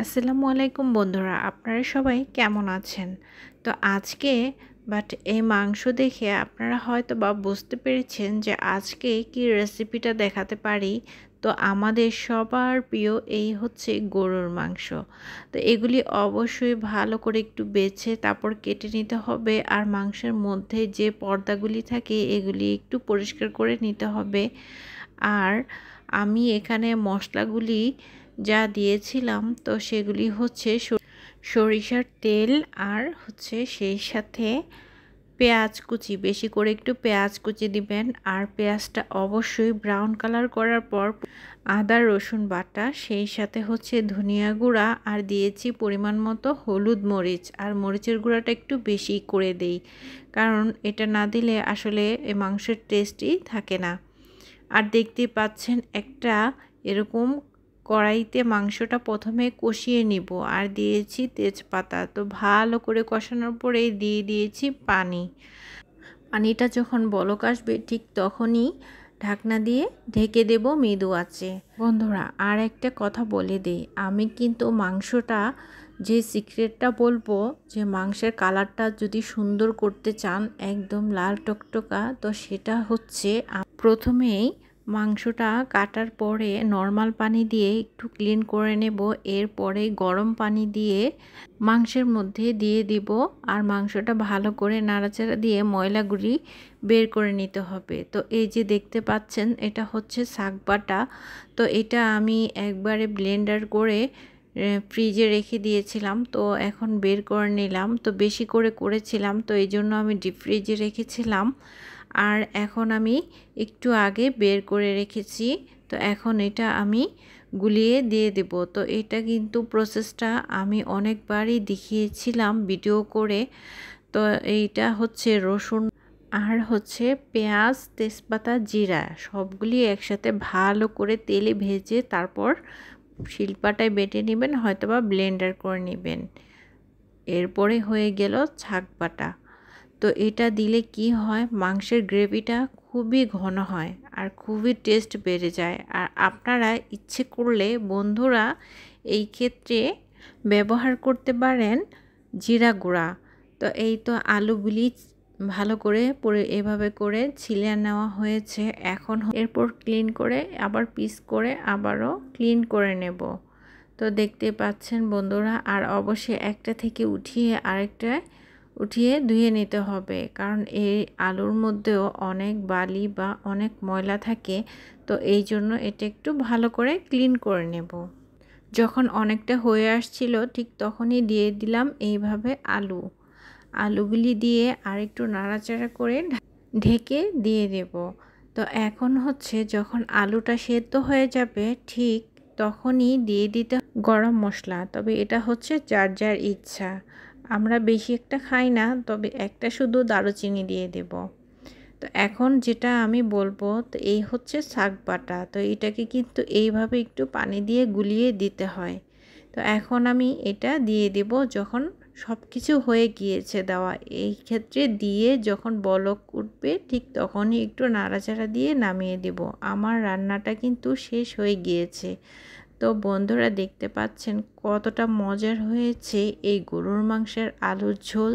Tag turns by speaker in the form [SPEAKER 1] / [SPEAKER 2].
[SPEAKER 1] আসসালামু আলাইকুম বন্ধুরা, আপনারা সবাই কেমন আছেন? তো আজকে এই মাংস দেখে আপনারা হয়তো বা বুঝতে পেরেছেন যে আজকে কি রেসিপিটা দেখাতে পারি। তো আমাদের সবার প্রিয় এই হচ্ছে গরুর মাংস। তো এগুলি অবশ্যই ভালো করে একটু বেছে তারপর কেটে নিতে হবে, আর মাংসের মধ্যে যে পর্দাগুলি থাকে এগুলি একটু পরিষ্কার করে নিতে হবে। আর আমি এখানে মশলাগুলি যা দিয়েছিলাম তো সেগুলি হচ্ছে সরিষার তেল, আর হচ্ছে সেই সাথে পেঁয়াজ কুচি, বেশি করে একটু পেঁয়াজ কুচি দিবেন। আর পেঁয়াজটা অবশ্যই ব্রাউন কালার করার পর আদা রসুন বাটা, সেই সাথে হচ্ছে ধনিয়া গুঁড়া, আর দিয়েছি পরিমাণ মতো হলুদ মরিচ। আর মরিচের গুঁড়াটা একটু বেশি করে দেই, কারণ এটা না দিলে আসলে এই মাংসের টেস্টই থাকে না। আর দেখতে পাচ্ছেন একটা এরকম কড়াইতে মাংসটা প্রথমে কষিয়ে নিব, আর দিয়েছি তেজপাতা। তো ভালো করে কষানোর পরে দিয়ে দিয়েছি পানি। পানিটা যখন বলক আসবে ঠিক তখনই ঢাকনা দিয়ে ঢেকে দেব মৃদু আঁচে। বন্ধুরা, আর একটা কথা বলে দিই, আমি কিন্তু মাংসটা যে সিক্রেটটা বলবো, যে মাংসের কালারটা যদি সুন্দর করতে চান একদম লাল টকটকা, তো সেটা হচ্ছে প্রথমেই মাংসটা কাটার পরে নর্মাল পানি দিয়ে একটু ক্লিন করে নেব। এরপরে গরম পানি দিয়ে মাংসের মধ্যে দিয়ে দিব, আর মাংসটা ভালো করে নাড়াচাড়া দিয়ে ময়লাগুলি বের করে নিতে হবে। তো এই যে দেখতে পাচ্ছেন এটা হচ্ছে শাক বাটা। তো এটা আমি একবারে ব্লেন্ডার করে ফ্রিজে রেখে দিয়েছিলাম, তো এখন বের করে নিলাম। তো বেশি করে করেছিলাম, তো এই জন্য আমি ডিপ ফ্রিজে রেখেছিলাম। আর এখন আমি একটু আগে বের করে রেখেছি। তো এখন এটা আমি গুলিয়ে দিয়ে দেব। তো এটা কিন্তু প্রসেসটা আমি অনেকবারই দেখিয়েছিলাম ভিডিও করে। তো এইটা হচ্ছে রসুন আর হচ্ছে পেঁয়াজ, তেজপাতা, জিরা সবগুলি একসাথে ভালো করে তেলে ভেজে তারপর শিলপাটায় বেটে নেবেন, হয়তোবা ব্লেন্ডার করে নেবেন। এরপরে হয়ে গেল ছাক বাটা। তো এটা দিলে কি হয়, মাংসের গ্রেভিটা খুবই ঘন হয় আর খুবই টেস্ট বেড়ে যায়। আর আপনারা ইচ্ছে করলে বন্ধুরা এই ক্ষেত্রে ব্যবহার করতে পারেন জিরা গুঁড়া। তো এই তো আলুগুলি ভালো করে এভাবে করে ছিলে নেওয়া হয়েছে। এখন এরপর ক্লিন করে আবার পিস করে আবারও ক্লিন করে নেব। তো দেখতে পাচ্ছেন বন্ধুরা, আর অবশ্যই একটা থেকে উঠিয়ে ধুয়ে নিতে হবে, কারণ এই আলুর মধ্যেও অনেক বালি বা অনেক ময়লা থাকে। তো এই জন্য এটা একটু ভালো করে ক্লিন করে নেব। যখন অনেকটা হয়ে আসছিল ঠিক তখনই দিয়ে দিলাম এইভাবে আলুগুলি দিয়ে আর একটু নাড়াচাড়া করে ঢেকে দিয়ে দেব। তো এখন হচ্ছে যখন আলুটা সেদ্ধ হয়ে যাবে ঠিক তখনই দিয়ে দিতে গরম মশলা। তবে এটা হচ্ছে যার যার ইচ্ছা, আমরা বেশি একটা খাই না, তবে একটা শুধু দারুচিনি দিয়ে দেব। তো এখন যেটা আমি বলবো, তো এই হচ্ছে শাক বাটা। তো এটাকে কিন্তু এইভাবে একটু পানি দিয়ে গুলিয়ে দিতে হয়। তো এখন আমি এটা দিয়ে দেব যখন সব কিছু হয়ে গিয়েছে দেওয়া। এই ক্ষেত্রে দিয়ে যখন বলক উঠবে ঠিক তখনই একটু নাড়াচাড়া দিয়ে নামিয়ে দেব। আমার রান্নাটা কিন্তু শেষ হয়ে গিয়েছে। তো বন্ধুরা দেখতে পাচ্ছেন কতটা মজার হয়েছে এই গরুর মাংসের আলুর ঝোল।